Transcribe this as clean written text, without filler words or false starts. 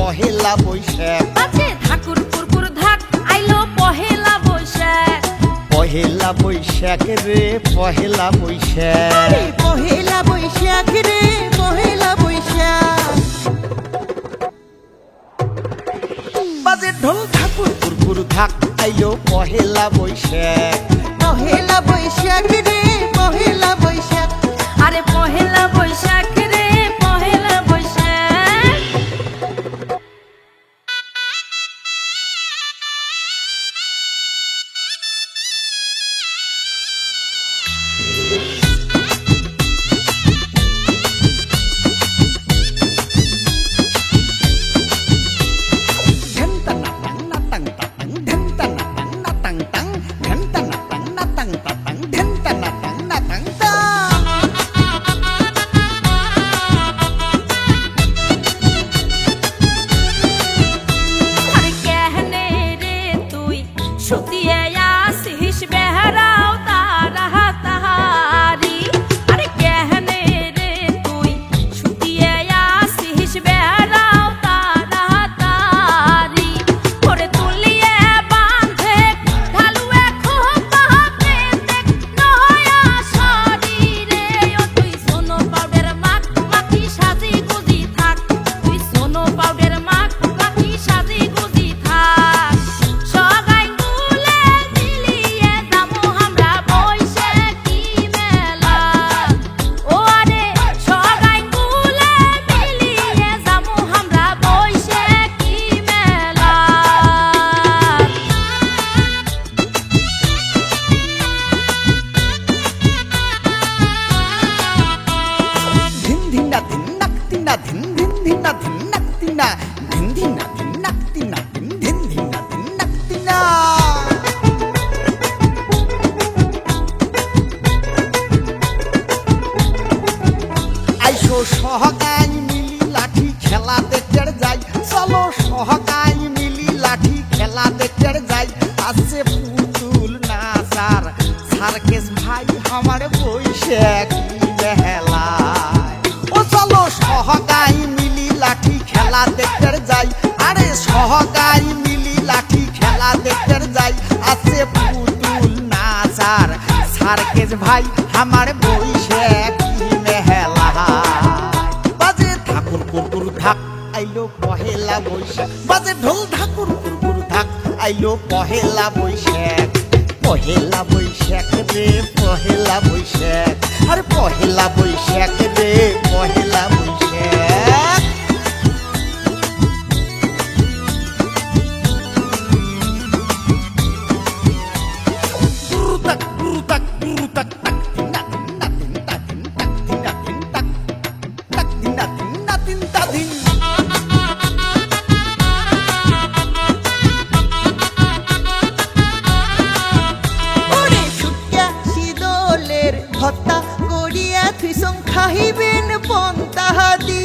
পহেলা বৈশাখ। আছে ঠাকুর পুরপুর ধাক আইলো পহেলা বৈশাখ। পহেলা বৈশাখ রে পহেলা বৈশাখ। পহেলা বৈশাখ রে পহেলা বৈশাখ। বাজে ঢোল ঠাকুর পুরপুর ধাক আইলো পহেলা বৈশাখ। পহেলা বৈশাখ রে পহেলা বৈশাখ। আরে পহেলা বৈশাখ রে পহেলা বৈশাখ। আরে কেহনে রে তুই সুতিয়ে আসিস বেহরাও তারা তাহারি। আরে কেহনে রে তুই সুতিয়ে আসিস বেহরাও তারা তাহারি। ওরে তুলিয়ে বাঁধে ঢালুয়ে খোপাতে দেখ নয়া শরীরে। ও তুই সোনো পাউডার মাখ মাখি সাজি গুজি থাক। তুই সোনো পাউডার মাখ মাখি সাজি গুজি থাক। সগাই গুলে মিলিয়ে যামু আমরা বৈশাখী মেলা। ও আরে সগাই গুলে মিলিয়ে যামু আমরা বৈশাখী মেলা। ধিন ধিনা ধিন নাক তিনা ধিন ধিন ধিনা ধিন নাক তিনা ধিন ধিনা ধিন নাক তিনা ধিন ধিন ধিনা ধিন নাক তিনা। আইসো সহগাই মিলি লাঠি খেলা দেখতে যাই। চলো সহগাই মিলি লাঠি খেলা দেখতে যাই। আছে পুতুল নাচার সার্কেস ভাই আমার বৈশাখী মেলায়। ও চলো সহগাই মিলি লাঠি খেলা দেখতে যাই। আরে সহগাই মিলি লাঠি খেলা দেখতে যাই। আছে পুতুল নাচার সার্কেস ভাই আমার বৈশাখী মেলায়। বাজে ঠাকুর কুরকুর ধাক আইলো পহেলা বৈশাখ। বাজে ঢোল ঠাকুর কুরকুর ধাক আইলো পহেলা বৈশাখ। পহেলা বৈশাখ রে পহেলা বৈশাখ। আর পহেলা বৈশাখ রে পহেলা বৈশাখ। গুরুতাক গুরুতাক গুরুতাক তাক তিনা তিনা তিনা তিন তাক তিনা তিন তাক তাক তিনা তিনা তিন তা ধিন। ওরে সুটিয়া শীতলের ভত্তা করিয়া থুইসং খাইবেন পন্তা দি।